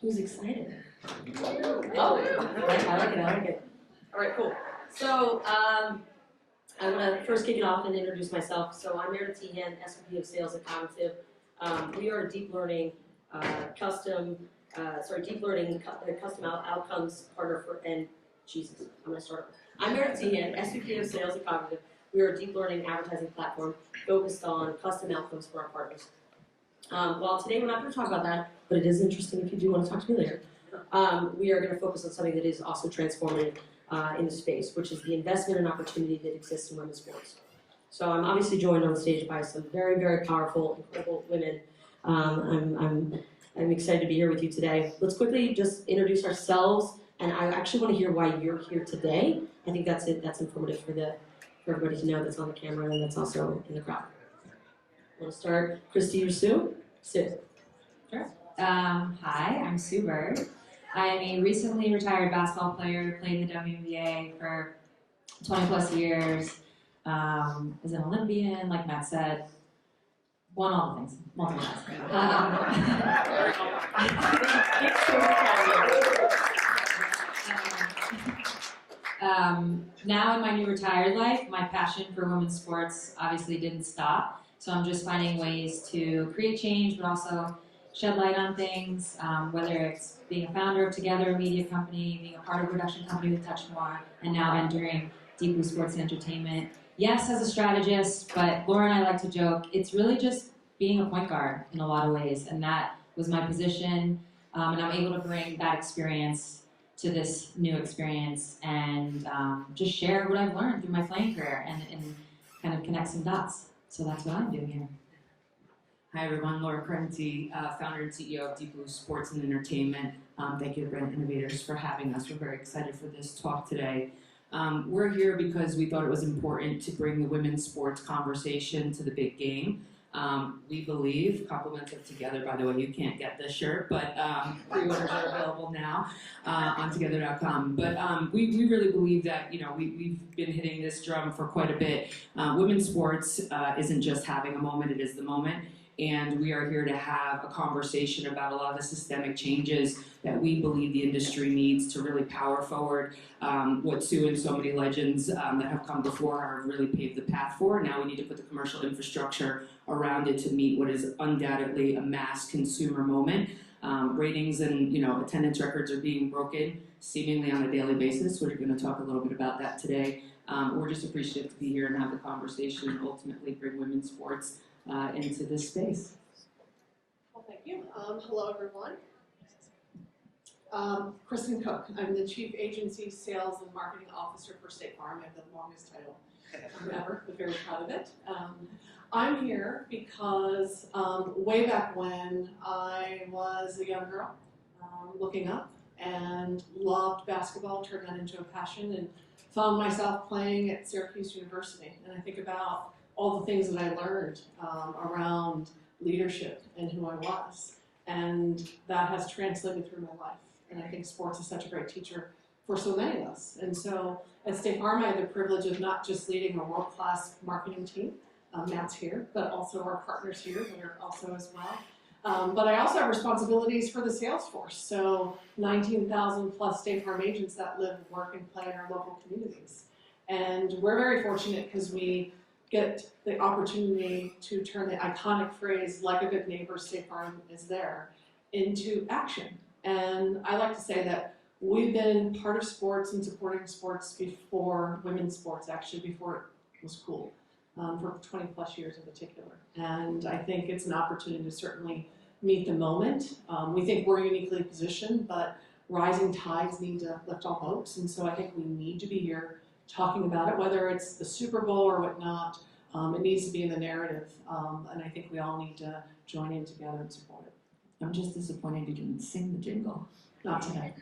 Who's excited? Oh, I like it. All right, cool. So I'm going to first kick it off and introduce myself. So I'm Meredith Tehan, SVP of Sales at Cognitiv. We are a deep learning custom outcomes partner for, and Jesus, I'm going to start. I'm Meredith Tehan, SVP of Sales at Cognitiv. We are a deep learning advertising platform focused on custom outcomes for our partners. Well, today we're not going to talk about that, but it is interesting if you do want to talk to me later. We are going to focus on something that is also transformative in the space, which is the investment and opportunity that exists in women's sports. So I'm obviously joined on stage by some very, very powerful, incredible women. I'm excited to be here with you today. Let's quickly just introduce ourselves, and I actually want to hear why you're here today. I think that's it. That's informative for everybody to know that's on the camera and that's also in the crowd. Want to start, Kristyn or Sue? Sue. Sure. Hi, I'm Sue Bird. I'm a recently retired basketball player, played in the WNBA for 20 plus years, was an Olympian, like Matt said, won all the things, multiple times. Now in my new retired life, my passion for women's sports obviously didn't stop. So I'm just finding ways to create change, but also shed light on things, whether it's being a founder of Together, a media company, being a part of a production company with Touch More, and now entering Deep Blue Sports and Entertainment. Yes, as a strategist, but Laura and I like to joke, it's really just being a point guard in a lot of ways, and that was my position, and I'm able to bring that experience to this new experience and just share what I've learned through my playing career and kind of connect some dots. So that's what I'm doing here. Hi everyone, Laura Correnti, founder and CEO of Deep Blue Sports and Entertainment. Thank you to Brand Innovators for having us. We're very excited for this talk today. We're here because we thought it was important to bring the women's sports conversation to the big game. We believe, compliments of Together, by the way, you can't get this shirt, but pre-orders are available now on together.com. But we really believe that, we've been hitting this drum for quite a bit. Women's sports isn't just having a moment, it is the moment. And we are here to have a conversation about a lot of the systemic changes that we believe the industry needs to really power forward what Sue and so many legends that have come before have really paved the path for. Now we need to put the commercial infrastructure around it to meet what is undoubtedly a mass consumer moment. Ratings and attendance records are being broken seemingly on a daily basis. We're going to talk a little bit about that today. We're just appreciative to be here and have the conversation and ultimately bring women's sports into this space. Well, thank you. Hello, everyone. Kristyn Cook. I'm the Chief Agency Sales and Marketing Officer for State Farm. I have the longest title ever, but very proud of it. I'm here because way back when I was a young girl looking up and loved basketball, turned that into a passion, and found myself playing at Syracuse University. And I think about all the things that I learned around leadership and who I was. And that has translated through my life. And I think sports is such a great teacher for so many of us. And so at State Farm, I have the privilege of not just leading a world-class marketing team, Matt's here, but also our partners here that are also as well. But I also have responsibilities for the sales force. So 19,000 plus State Farm agents that live, work, and play in our local communities. And we're very fortunate because we get the opportunity to turn the iconic phrase, like a good neighbor, State Farm is there, into action. And I like to say that we've been part of sports and supporting sports before women's sports, actually, before it was cool, for 20 plus years in particular. And I think it's an opportunity to certainly meet the moment. We think we're uniquely positioned, but rising tides need to lift all boats. And so I think we need to be here talking about it, whether it's the Super Bowl or whatnot. It needs to be in the narrative, and I think we all need to join in together and support it. I'm just disappointed you didn't sing the jingle. Not today.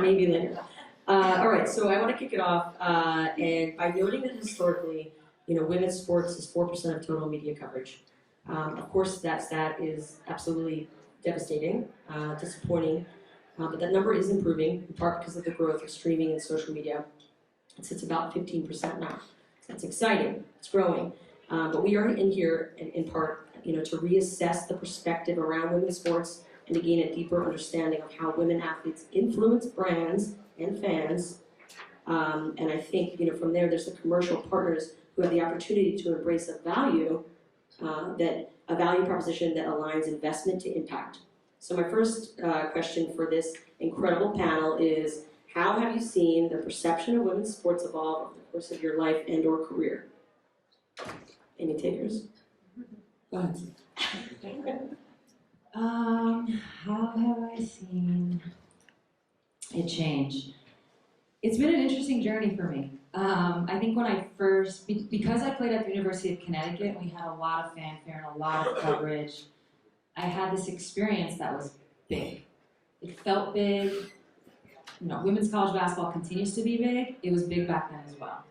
Maybe later. All right, so I want to kick it off, and by noting that historically, women's sports is 4% of total media coverage. Of course, that stat is absolutely devastating, disappointing, but that number is improving, in part because of the growth of streaming and social media. It sits about 15% now. That's exciting. It's growing. But we are in here, in part, to reassess the perspective around women's sports and to gain a deeper understanding of how women athletes influence brands and fans. And I think, from there's the commercial partners who have the opportunity to embrace a value proposition that aligns investment to impact. So my first question for this incredible panel is, how have you seen the perception of women's sports evolve over the course of your life and or career? Any takers? Go ahead. How have I seen it change? It's been an interesting journey for me. I think when I first, because I played at the University of Connecticut, we had a lot of fanfare and a lot of coverage. I had this experience that was big. It felt big. Women's college basketball continues to be big. It was big back then as well.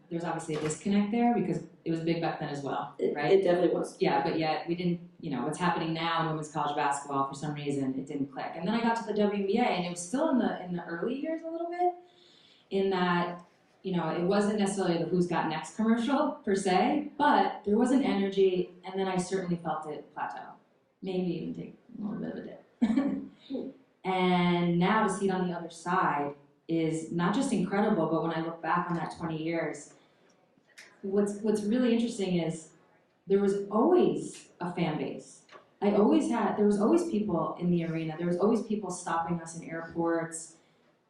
There's obviously a disconnect there because it was big back then as well, right? It definitely was. Yeah, but yet we didn't, what's happening now in women's college basketball, for some reason, it didn't click. And then I got to the WNBA, and it was still in the early years a little bit, in that, it wasn't necessarily the Who's Got Next commercial, per se, but there was an energy, and then I certainly felt it plateau. Maybe even take a little bit of a dip. And now to see it on the other side is not just incredible, but when I look back on that 20 years, what's really interesting is there was always a fan base. There was always people in the arena. There was always people stopping us in airports.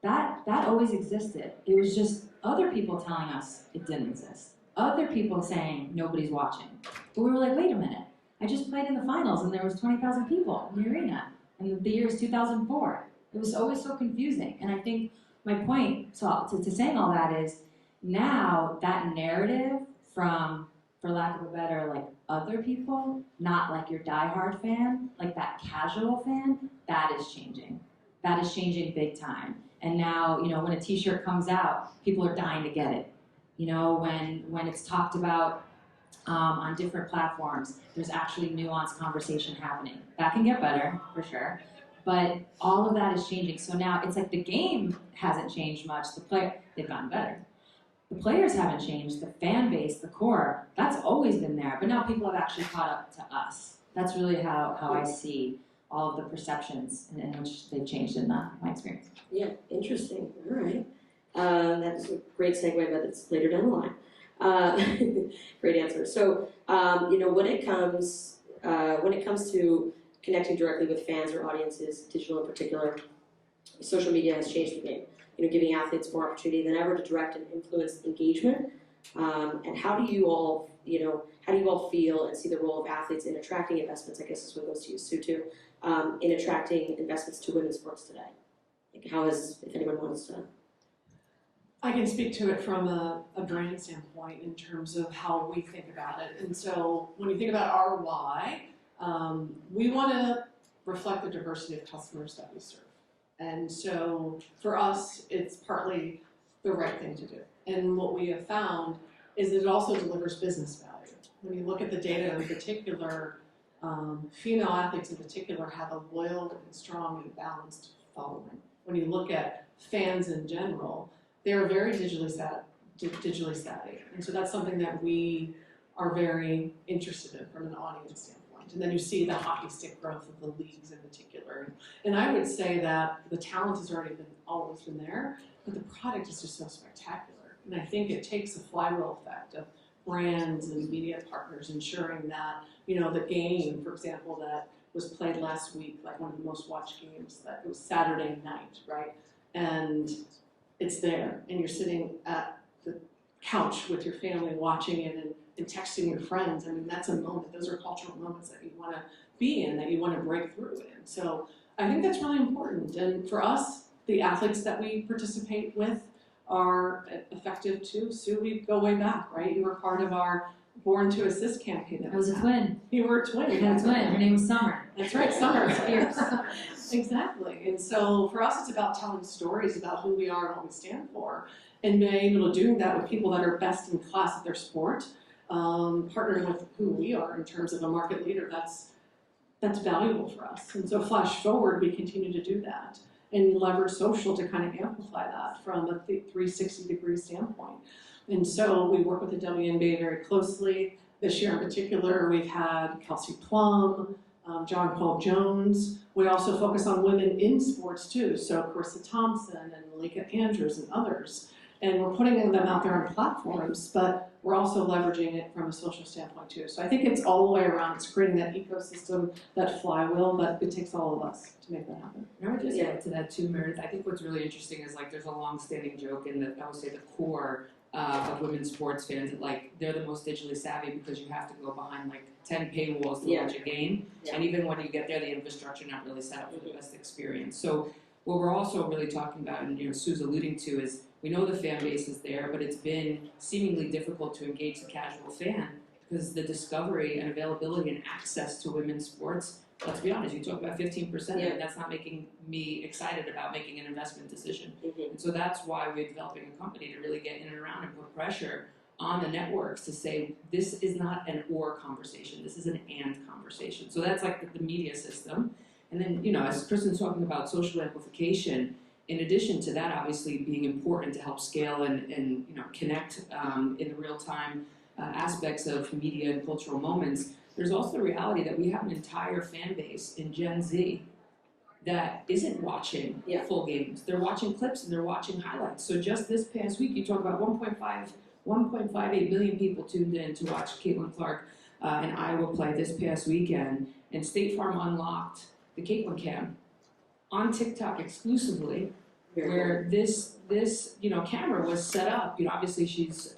That always existed. It was just other people telling us it didn't exist. Other people saying nobody's watching. But we were like, wait a minute. I just played in the finals and there was 20,000 people in the arena. And the year is 2004. It was always so confusing. And I think my point to saying all that is, now that narrative from, for lack of a better, like other people, not like your diehard fan, like that casual fan, that is changing. That is changing big time. And now, when a t-shirt comes out, people are dying to get it. When it's talked about on different platforms, there's actually nuanced conversation happening. That can get better, for sure. But all of that is changing. So now it's like the game hasn't changed much. They've gotten better. The players haven't changed. The fan base, the core, that's always been there. But now people have actually caught up to us. That's really how I see all of the perceptions in which they've changed in my experience. Yeah, interesting. All right. That's a great segue, but it's later down the line. Great answer. So, when it comes to connecting directly with fans or audiences, digital in particular, social media has changed the game. Giving athletes more opportunity than ever to direct and influence engagement. And how do you all feel and see the role of athletes in attracting investments? I guess this one goes to you, Sue, too. In attracting investments to women's sports today. If anyone wants to. I can speak to it from a brand standpoint in terms of how we think about it. And so when you think about our why, we want to reflect the diversity of customers that we serve. And so for us, it's partly the right thing to do. And what we have found is that it also delivers business value. When you look at the data in particular, female athletes in particular have a loyal and strong and balanced following. When you look at fans in general, they're very digitally savvy. And so that's something that we are very interested in from an audience standpoint. And then you see the hockey stick growth of the leagues in particular. And I would say that the talent has always been there, but the product is just so spectacular. And I think it takes a flywheel effect of brands and media partners ensuring that, the game, for example, that was played last week, like one of the most watched games, that it was Saturday night, right? And it's there, and you're sitting at the couch with your family watching it and texting your friends. I mean, that's a moment. Those are cultural moments that you want to be in, that you want to break through in. So I think that's really important. And for us, the athletes that we participate with are effective too. Sue, we go way back, right? You were part of our Born to Assist campaign. I was a twin. You were a twin. I had a twin. Her name was Summer. That's right, Summer. Exactly. And so for us, it's about telling stories about who we are and what we stand for, and being able to do that with people that are best in class at their sport, partnering with who we are in terms of a market leader. That's valuable for us. And so flash forward, we continue to do that and leverage social to kind of amplify that from a 360-degree standpoint. And so we work with the WNBA very closely. This year in particular, we've had Kelsey Plum, John Paul Jones. We also focus on women in sports too, so Carissa Thompson and Malika Andrews and others. And we're putting them out there on platforms, but we're also leveraging it from a social standpoint too. So I think it's all the way around. It's creating that ecosystem, that flywheel, but it takes all of us to make that happen. And I would just add to that too, Meredith. I think what's really interesting is like there's a long-standing joke in the, I would say the core of women's sports fans that like they're the most digitally savvy because you have to go behind like 10 paywalls to watch a game. And even when you get there, the infrastructure not really set up for the best experience. So what we're also really talking about, and Sue's alluding to, is we know the fan base is there, but it's been seemingly difficult to engage the casual fan because the discovery and availability and access to women's sports, let's be honest, you talk about 15%, and that's not making me excited about making an investment decision. And so that's why we're developing a company to really get in and around and put pressure on the networks to say, this is not an or conversation, this is an and conversation. So that's like the media system. And then, as Kristyn's talking about social amplification, in addition to that obviously being important to help scale and connect in the real-time aspects of media and cultural moments, there's also the reality that we have an entire fan base in Gen Z that isn't watching full games. They're watching clips and they're watching highlights. So just this past week, you talk about 1.58 million people tuned in to watch Caitlin Clark and Iowa play this past weekend, and State Farm unlocked the Caitlin Cam on TikTok exclusively, where this camera was set up. Obviously she's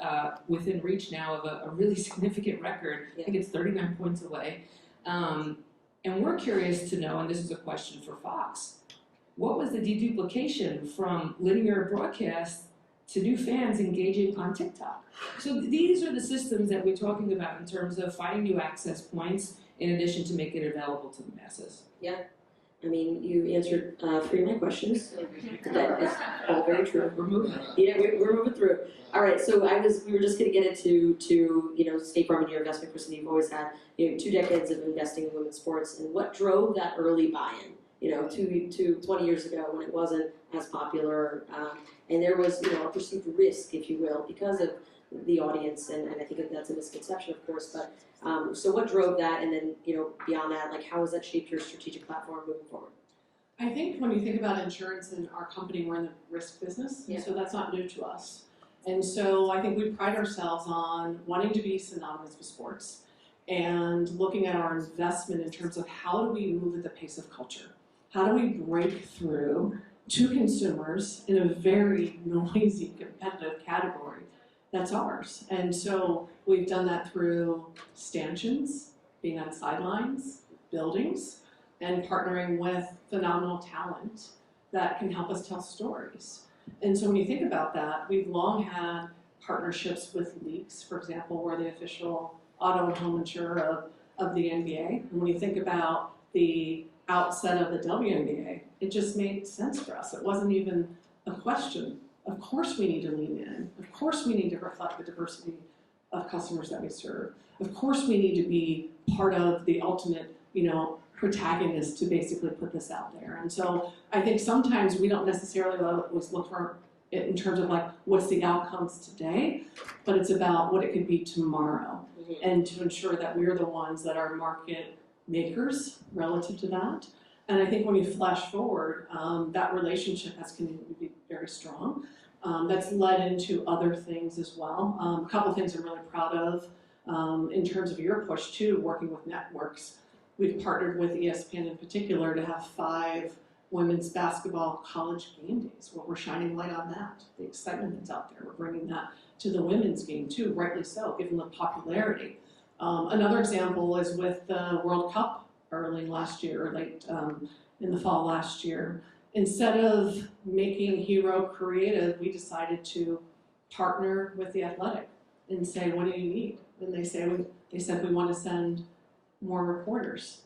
within reach now of a really significant record. I think it's 39 points away. And we're curious to know, and this is a question for Fox, what was the deduplication from linear broadcast to new fans engaging on TikTok? So these are the systems that we're talking about in terms of finding new access points in addition to making it available to the masses. I mean, you answered 3 of my questions. That is all very true. We're moving. We're moving through. All right, so we were just going to get into State Farm and your investment, Kristyn. You've always had 2 decades of investing in women's sports, and what drove that early buy-in? 20 years ago when it wasn't as popular, and there was a perceived risk, if you will, because of the audience, and I think that's a misconception, of course. But so what drove that, and then beyond that, like how has that shaped your strategic platform moving forward? I think when you think about insurance in our company, we're in the risk business, so that's not new to us. And so I think we pride ourselves on wanting to be synonymous with sports and looking at our investment in terms of how do we move at the pace of culture? How do we break through to consumers in a very noisy, competitive category that's ours? And so we've done that through stanchions, being on sidelines, buildings, and partnering with phenomenal talent that can help us tell stories. And so when you think about that, we've long had partnerships with leagues, for example, we're the official auto and home insurer of the NBA. And when you think about the outset of the WNBA, it just made sense for us. It wasn't even a question. Of course we need to lean in. Of course we need to reflect the diversity of customers that we serve. Of course we need to be part of the ultimate, protagonist to basically put this out there. And so I think sometimes we don't necessarily always look for it in terms of like, what's the outcomes today, but it's about what it could be tomorrow. And to ensure that we're the ones that are market makers relative to that. And I think when you flash forward, that relationship has continued to be very strong. That's led into other things as well. A couple of things I'm really proud of in terms of your push too, working with networks. We've partnered with ESPN in particular to have 5 women's basketball college game days where we're shining light on that, the excitement that's out there. We're bringing that to the women's game too, rightly so, given the popularity. Another example is with the World Cup early last year, or late in the fall last year. Instead of making hero creative, we decided to partner with The Athletic and say, what do you need? And they said we want to send more reporters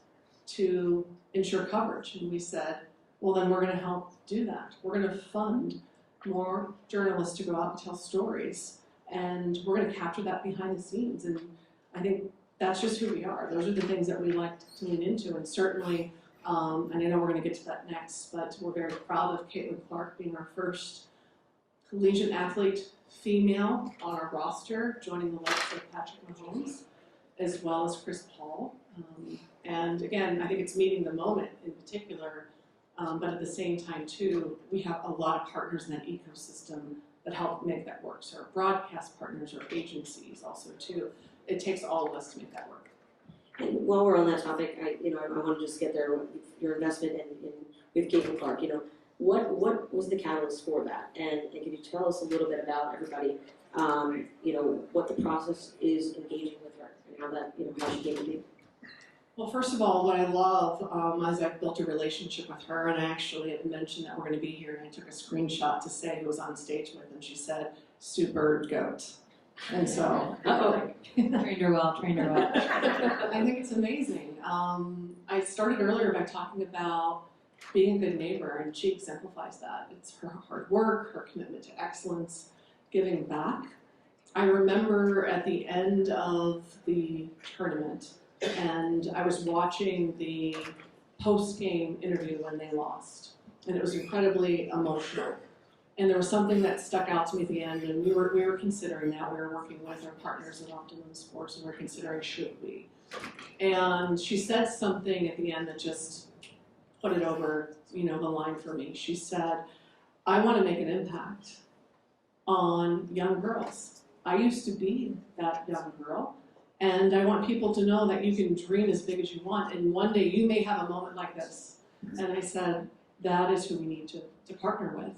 to ensure coverage. And we said, well, then we're going to help do that. We're going to fund more journalists to go out and tell stories. And we're going to capture that behind the scenes. And I think that's just who we are. Those are the things that we like to lean into. And certainly, and I know we're going to get to that next, but we're very proud of Caitlin Clark being our first collegiate athlete female on our roster, joining the likes of Patrick Mahomes, as well as Chris Paul. And again, I think it's meeting the moment in particular, but at the same time too, we have a lot of partners in that ecosystem that help make that work. So our broadcast partners or agencies also too. It takes all of us to make that work. And while we're on that topic, I want to just get there with your investment with Caitlin Clark. What was the catalyst for that? And can you tell us a little bit about everybody, what the process is engaging with her and how that, how she came to be? Well, first of all, what I love is I've built a relationship with her, and I actually had mentioned that we're going to be here, and I took a screenshot to say who was on stage with, and she said, "Super goat." And so, Trained her well. I think it's amazing. I started earlier by talking about being a good neighbor, and she exemplifies that. It's her hard work, her commitment to excellence, giving back. I remember at the end of the tournament, and I was watching the post-game interview when they lost, and it was incredibly emotional. And there was something that stuck out to me at the end, and we were considering that. We were working with our partners at Optimum Sports, and we were considering should we. And she said something at the end that just put it over, the line for me. She said, "I want to make an impact on young girls. I used to be that young girl, and I want people to know that you can dream as big as you want, and one day you may have a moment like this." And I said, that is who we need to partner with.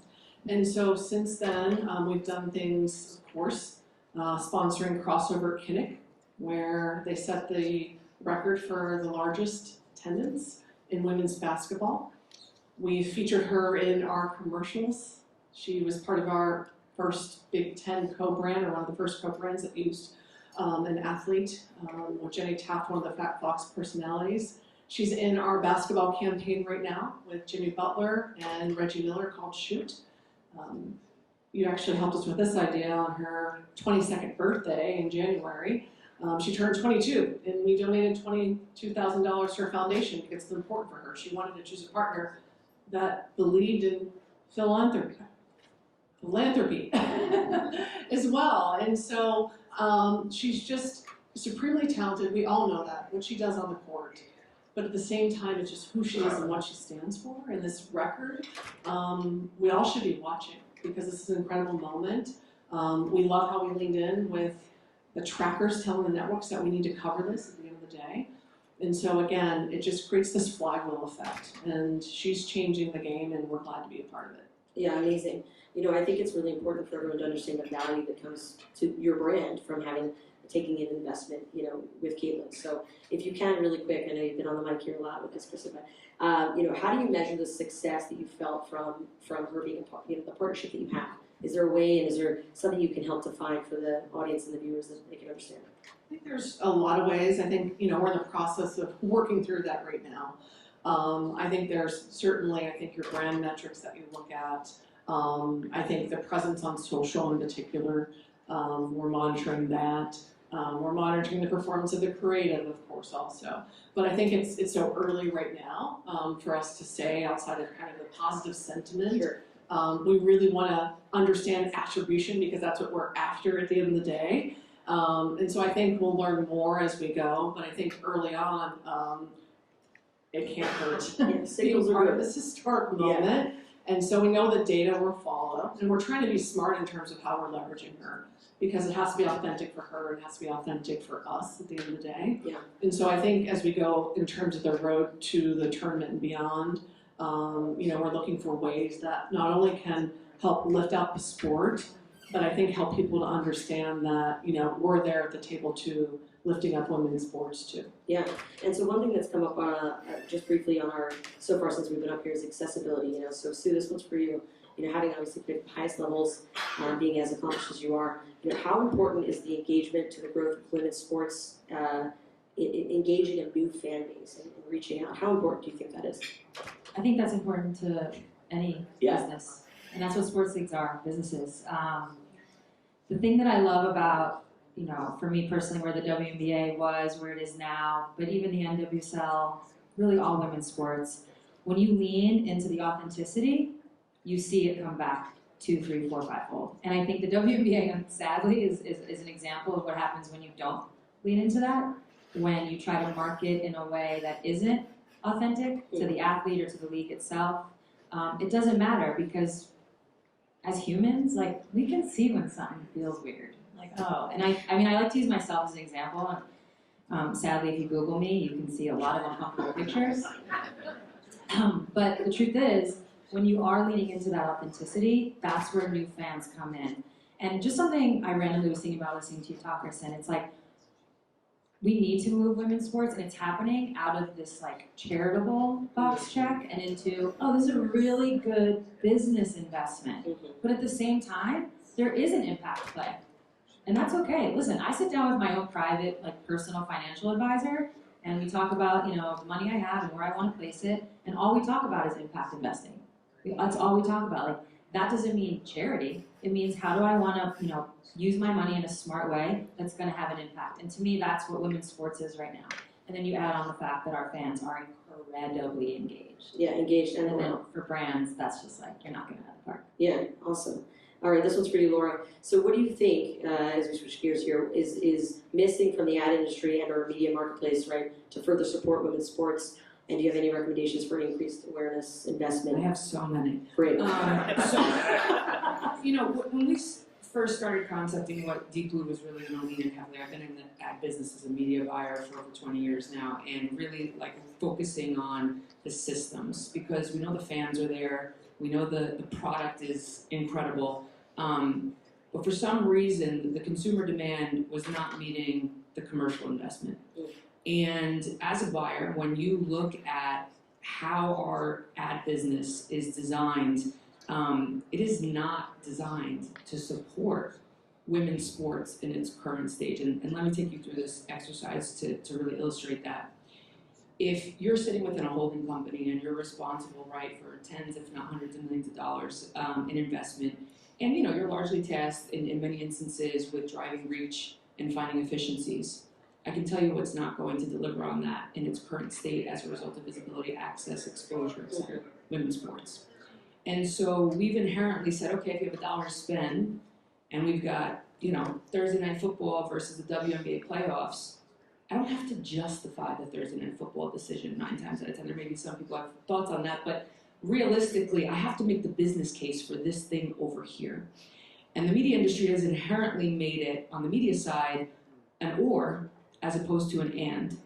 And so since then, we've done things, of course, sponsoring Crossover at Kinnick, where they set the record for the largest attendance in women's basketball. We featured her in our commercials. She was part of our first Big Ten co-brand, or one of the first co-brands that used an athlete, with Jenny Taft, one of the Fat Fox personalities. She's in our basketball campaign right now with Jimmy Butler and Reggie Miller called Shoot. You actually helped us with this idea on her 22nd birthday in January. She turned 22, and we donated $22,000 to her foundation because it's important for her. She wanted to choose a partner that believed in philanthropy as well. And so she's just supremely talented. We all know that, what she does on the court. But at the same time, it's just who she is and what she stands for. And this record, we all should be watching because this is an incredible moment. We love how we leaned in with the trackers telling the networks that we need to cover this at the end of the day. And so again, it just creates this flywheel effect. And she's changing the game, and we're glad to be a part of it. Yeah, amazing. I think it's really important for everyone to understand the value that comes to your brand from taking an investment, with Caitlin. So if you can, really quick, I know you've been on the mic here a lot with this, Kristyn, but how do you measure the success that you felt from her being a part, the partnership that you have? Is there a way, and is there something you can help define for the audience and the viewers that they can understand? I think there's a lot of ways. I think, we're in the process of working through that right now. I think there's certainly, your brand metrics that you look at. I think the presence on social in particular, we're monitoring that. We're monitoring the performance of the creative, of course, also. But I think it's so early right now for us to say, outside of kind of the positive sentiment. Sure. We really want to understand attribution because that's what we're after at the end of the day. And so I think we'll learn more as we go. But I think early on, it can't hurt. Yeah, signals are part of good. this historic moment. Yeah. And so we know the data will follow, and we're trying to be smart in terms of how we're leveraging her, because it has to be authentic for her, and it has to be authentic for us at the end of the day. Yeah. And so I think as we go in terms of the road to the tournament and beyond, we're looking for ways that not only can help lift up the sport, but I think help people to understand that, we're there at the table too, lifting up women's sports too. Yeah, and so one thing that's come up just briefly on so far since we've been up here is accessibility. So Sue, this one's for you. Having obviously picked the highest levels, being as accomplished as you are, how important is the engagement to the growth of women's sports, engaging a new fan base and reaching out? How important do you think that is? I think that's important to any business, and that's what sports leagues are, businesses. The thing that I love about, for me personally, where the WNBA was, where it is now, but even the NWSL, really all women's sports, when you lean into the authenticity, you see it come back 2, 3, 4, 5-fold. And I think the WNBA, sadly, is an example of what happens when you don't lean into that. when you try to market in a way that isn't authentic to the athlete or to the league itself. It doesn't matter because as humans, like, we can see when something feels weird. Like, oh, and I mean, I like to use myself as an example. Sadly, if you Google me, you can see a lot of uncomfortable pictures. But the truth is, when you are leaning into that authenticity, that's where new fans come in. And just something I randomly was thinking about listening to you talk, Kristyn, it's like, we need to move women's sports, and it's happening out of this like charitable box check and into, oh, this is a really good business investment. But at the same time, there is an impact play. And that's okay. Listen, I sit down with my own private, like, personal financial advisor, and we talk about, you know, the money I have and where I want to place it, and all we talk about is impact investing. That's all we talk about. Like, that doesn't mean charity. It means how do I want to, you know, use my money in a smart way that's going to have an impact. And to me, that's what women's sports is right now. And then you add on the fact that our fans are incredibly engaged. Yeah, engaged and And then well. for brands, that's just like, you're not going to have the park. Yeah, awesome. All right, this one's for you, Laura. So what do you think, as we switch gears here, is missing from the ad industry and our media marketplace, right, to further support women's sports? And do you have any recommendations for increased awareness, investment? I have so many. Great. So, you know, when we first started concepting what Deep Blue was really going to lean in heavily, I've been in the ad business as a media buyer for over 20 years now, and really like focusing on the systems, because we know the fans are there, we know the product is incredible, but for some reason the consumer demand was not meeting the commercial investment. And as a buyer, when you look at how our ad business is designed, it is not designed to support women's sports in its current stage. And let me take you through this exercise to really illustrate that. If you're sitting within a holding company and you're responsible, right, for tens, if not hundreds of millions of dollars in investment, and you know, you're largely tasked in many instances with driving reach and finding efficiencies, I can tell you what's not going to deliver on that in its current state as a result of visibility, access, exposure, etc. Women's sports. And so we've inherently said, okay, if you have $1 to spend, and we've got, you know, Thursday night football versus the WNBA playoffs, I don't have to justify the Thursday night football decision 9 times out of 10. There may be some people have thoughts on that, but realistically, I have to make the business case for this thing over here. And the media industry has inherently made it, on the media side, an or, as opposed to an and.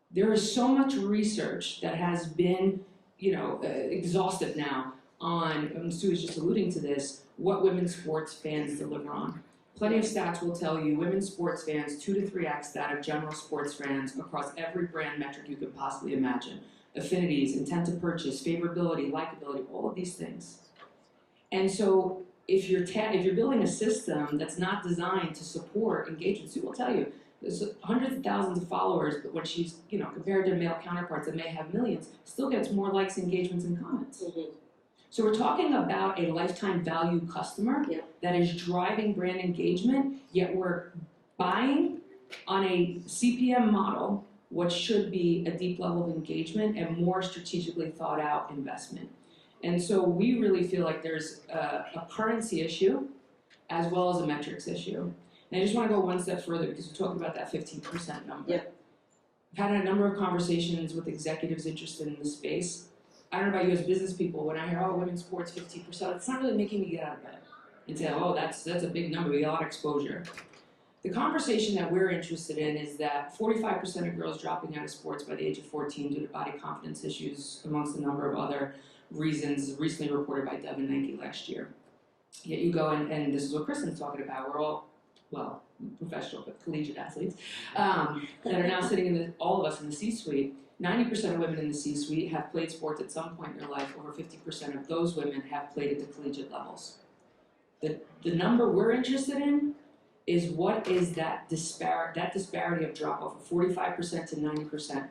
There is so much research that has been, you know, exhaustive now on, and Sue was just alluding to this, what women's sports fans deliver on. Plenty of stats will tell you women's sports fans 2 to 3x that of general sports fans across every brand metric you could possibly imagine. Affinities, intent to purchase, favorability, likability, all of these things. And so if you're building a system that's not designed to support engagement, Sue will tell you, there's hundreds of thousands of followers, but when she's, you know, compared to male counterparts that may have millions, still gets more likes, engagements, and comments. So we're talking about a lifetime value customer that is driving brand engagement, yet we're buying on a CPM model what should be a deep level of engagement and more strategically thought out investment. And so we really feel like there's a currency issue as well as a metrics issue. And I just want to go one step further because we talked about that 15% number. I've had a number of conversations with executives interested in the space. I don't know about you as business people, when I hear, oh, women's sports 15%, it's not really making me get out of bed and say, oh, that's a big number, we got a lot of exposure. The conversation that we're interested in is that 45% of girls dropping out of sports by the age of 14 due to body confidence issues, amongst a number of other reasons, recently reported by Devin Nanke last year. Yet you go and this is what Kristyn's talking about, we're all, well, professional, but collegiate athletes, that are now sitting in all of us in the C-suite. 90% of women in the C-suite have played sports at some point in their life. Over 50% of those women have played at the collegiate levels. The number we're interested in is what is that disparity of drop-off of 45% to 90%.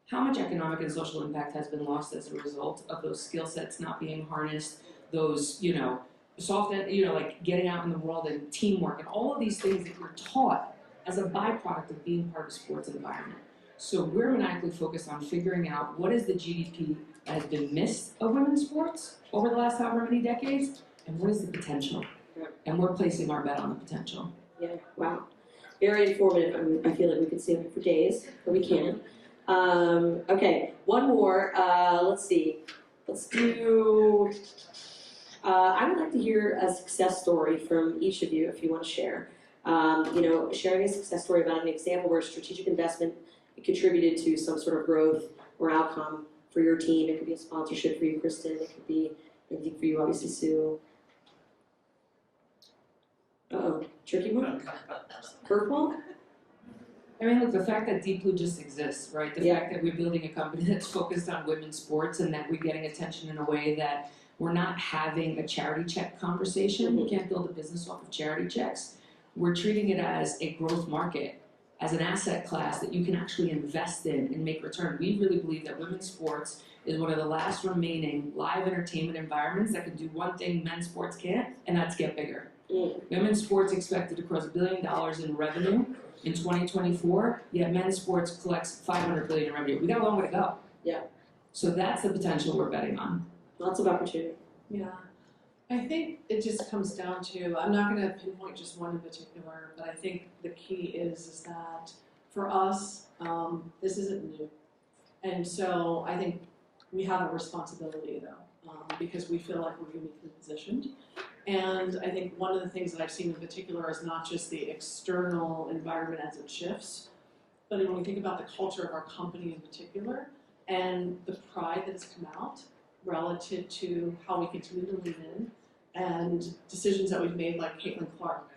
How much economic and social impact has been lost as a result of those skill sets not being harnessed, those, you know, soft, you know, like getting out in the world and teamwork and all of these things that we're taught as a byproduct of being part of a sports environment. So we're maniacally focused on figuring out what is the GDP that has been missed of women's sports over the last however many decades, and what is the potential. And we're placing our bet on the potential. Yeah, wow. Very informative. I feel like we could stay on it for days, but we can't. Okay, one more. Let's see. Let's do. I would like to hear a success story from each of you, if you want to share. Sharing a success story about an example where strategic investment contributed to some sort of growth or outcome for your team. It could be a sponsorship for you, Kristyn. It could be anything for you, obviously, Sue. Uh-oh, tricky one? Curveball? I mean, look, the fact that Deep Blue just exists, right? The Yeah. fact that we're building a company that's focused on women's sports and that we're getting attention in a way that we're not having a charity check conversation. You can't build a business off of charity checks. We're treating it as a growth market, as an asset class that you can actually invest in and make return. We really believe that women's sports is one of the last remaining live entertainment environments that can do one thing men's sports can't, and that's get bigger. Women's sports expected to cross $1 billion in revenue in 2024, yet men's sports collects $500 billion in revenue. We got a long way to go. Yeah. So that's the potential we're betting on. Lots of opportunity. Yeah, I think it just comes down to, I'm not gonna pinpoint just one in particular, but I think the key is that for us, this isn't new. And so I think we have a responsibility though, because we feel like we're uniquely positioned. And I think one of the things that I've seen in particular is not just the external environment as it shifts, but when we think about the culture of our company in particular and the pride that has come out relative to how we continue to lean in and decisions that we've made, like Caitlin Clark.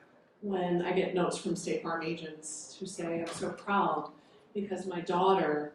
When I get notes from State Farm agents who say, I'm so proud because my daughter,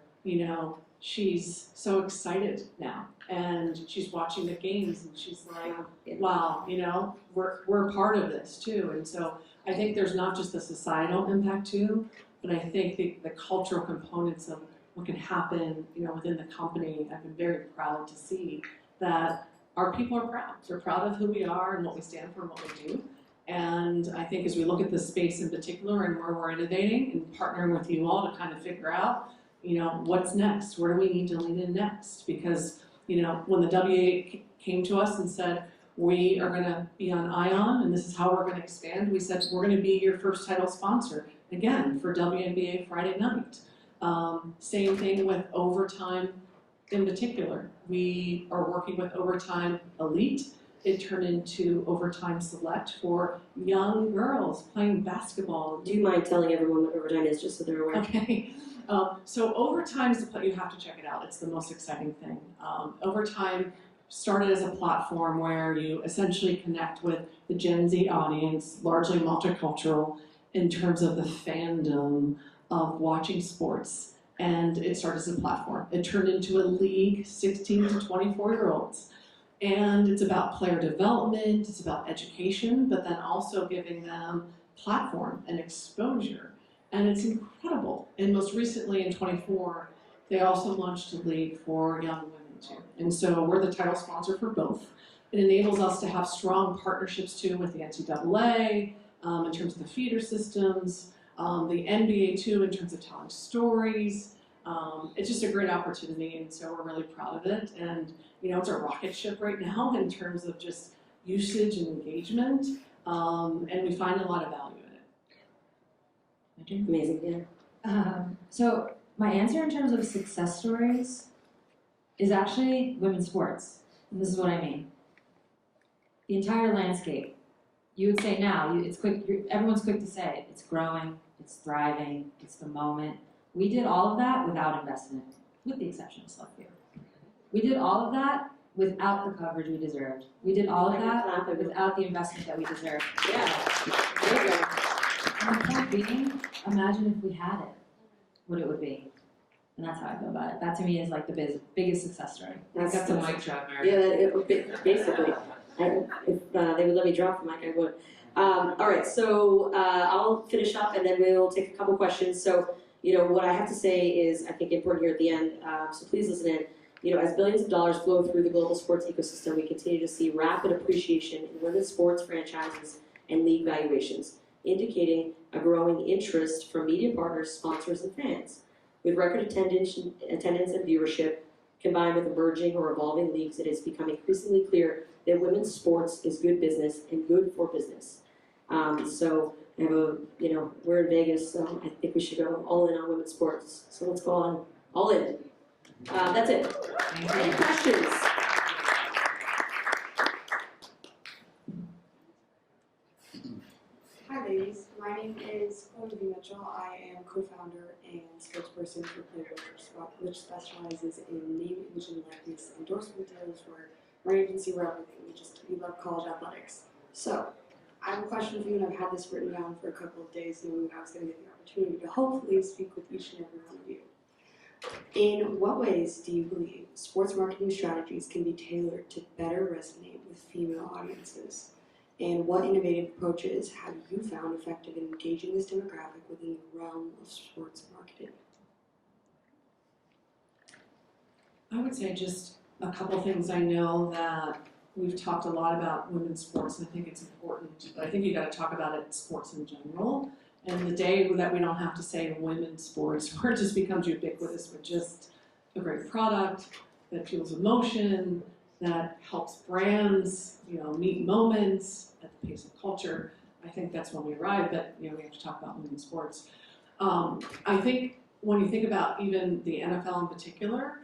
she's so excited now and she's watching the games and she's like, wow, we're part of this too. And so I think there's not just the societal impact too, but I think the cultural components of what can happen, within the company. I've been very proud to see that our people are proud. They're proud of who we are and what we stand for and what we do. And I think as we look at this space in particular and where we're innovating and partnering with you all to kind of figure out, what's next? Where do we need to lean in next? Because, when the WNBA came to us and said, we are going to be on ION and this is how we're going to expand, we said, we're going to be your first title sponsor, again, for WNBA Friday night. Same thing with Overtime in particular. We are working with Overtime Elite. It turned into Overtime Select for young girls playing basketball. Do you mind telling everyone what Overtime is, just so they're aware? Okay. So Overtime is you have to check it out. It's the most exciting thing. Overtime started as a platform where you essentially connect with the Gen Z audience, largely multicultural, in terms of the fandom of watching sports. And it started as a platform. It turned into a league, 16 to 24-year-olds. And it's about player development, it's about education, but then also giving them platform and exposure. And it's incredible. And most recently in 24, they also launched a league for young women too. And so we're the title sponsor for both. It enables us to have strong partnerships too with the NCAA, in terms of the feeder systems, the NBA too in terms of telling stories. It's just a great opportunity, and so we're really proud of it. And it's a rocket ship right now in terms of just usage and engagement, and we find a lot of value in it. Amazing, yeah. So my answer in terms of success stories is actually women's sports. And this is what I mean. The entire landscape. You would say now, it's quick. Everyone's quick to say it's growing, it's thriving, it's the moment. We did all of that without investment, with the exception of Slugview. We did all of that without the coverage we deserved. We did all of that without the investment that we deserved. Yeah. There you go. And the point being, imagine if we had it, what it would be. And that's how I feel about it. That to me is like the biggest success story. That's a mic drop, Meredith. Yeah, basically. If they would let me drop the mic, I would. All right, so I'll finish up and then we'll take a couple questions. So, what I have to say is, I think, important here at the end, so please listen in. As billions of dollars flow through the global sports ecosystem, we continue to see rapid appreciation in women's sports franchises and league valuations, indicating a growing interest from media partners, sponsors, and fans. With record attendance and viewership, combined with emerging or evolving leagues, it has become increasingly clear that women's sports is good business and good for business. So I have a, we're in Vegas, so I think we should go all in on women's sports. So let's go on all in. That's it. Any questions? Hi ladies, my name is Cognitiv Mitchell. I am co-founder and spokesperson for Innovators, which specializes in name, image, and likeness endorsement deals for our agency, we're everything. We love college athletics. So, I have a question for you, and I've had this written down for a couple of days, knowing that I was going to get the opportunity to hopefully speak with each and every one of you. In what ways do you believe sports marketing strategies can be tailored to better resonate with female audiences? And what innovative approaches have you found effective in engaging this demographic within the realm of sports marketing? I would say just a couple things. I know that we've talked a lot about women's sports, and I think it's important, but I think you got to talk about it sports in general. And the day that we don't have to say women's sports, where it just becomes ubiquitous with just a great product that fuels emotion, that helps brands, meet moments at the pace of culture. I think that's when we arrive, but we have to talk about women's sports. I think when you think about even the NFL in particular,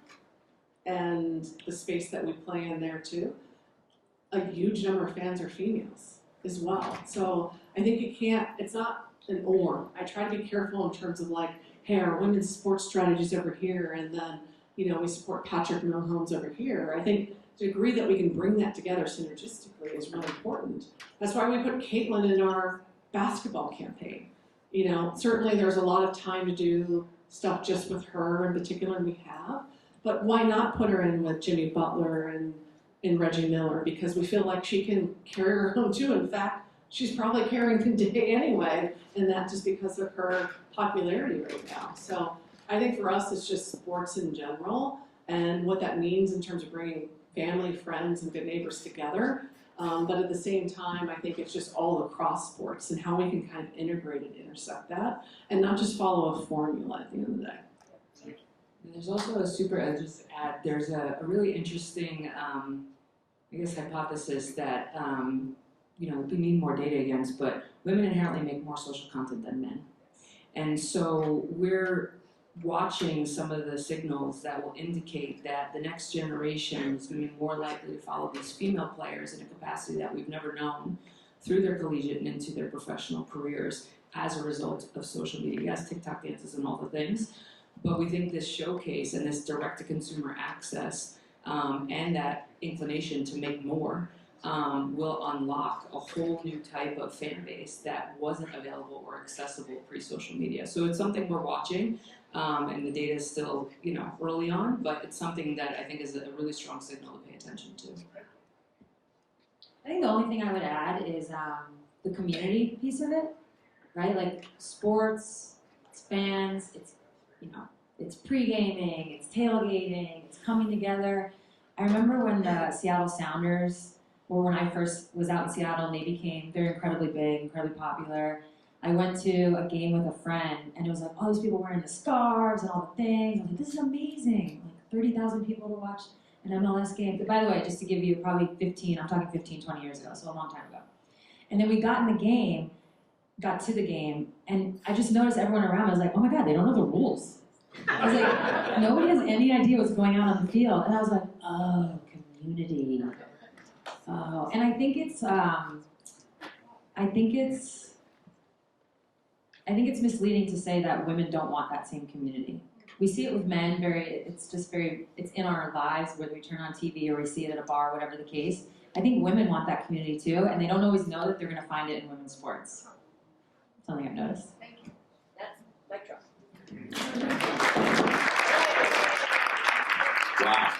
and the space that we play in there too, a huge number of fans are females as well. So I think it's not an or. I try to be careful in terms of like, hey, our women's sports strategies over here, and then, we support Patrick Mahomes over here. I think the degree that we can bring that together synergistically is really important. That's why we put Caitlin in our basketball campaign. Certainly there's a lot of time to do stuff just with her in particular, and we have. But why not put her in with Jimmy Butler and Reggie Miller? Because we feel like she can carry her home too. In fact, she's probably carrying the day anyway, and that just because of her popularity right now. So I think for us, it's just sports in general and what that means in terms of bringing family, friends, and good neighbors together. But at the same time, I think it's just all across sports and how we can kind of integrate and intersect that and not just follow a formula at the end of the day. And there's also there's a really interesting, hypothesis that, we need more data against, but women inherently make more social content than men. And so we're watching some of the signals that will indicate that the next generation is going to be more likely to follow these female players in a capacity that we've never known through their collegiate and into their professional careers as a result of social media. Yes, TikTok dances and all the things, but we think this showcase and this direct-to-consumer access and that inclination to make more will unlock a whole new type of fan base that wasn't available or accessible pre-social media. So it's something we're watching, and the data is still, early on, but it's something that I think is a really strong signal to pay attention to. I think the only thing I would add is the community piece of it, right? Like sports, it's fans, it's pre-gaming, it's tailgating, it's coming together. I remember when the Seattle Sounders, or when I first was out in Seattle, and they're incredibly big, incredibly popular. I went to a game with a friend, and it was like all these people wearing the scarves and all the things. I was like, this is amazing. Like 30,000 people to watch an MLS game. But by the way, just to give you probably 20 years ago, so a long time ago. And then we got to the game, and I just noticed everyone around me was like, oh my God, they don't know the rules. I was like, nobody has any idea what's going on the field. And I was like, oh, community. Oh, and I think it's misleading to say that women don't want that same community. We see it with men it's in our lives, whether we turn on TV or we see it at a bar, whatever the case. I think women want that community too, and they don't always know that they're going to find it in women's sports. Something I've noticed. Thank you. That's mic drop. Wow.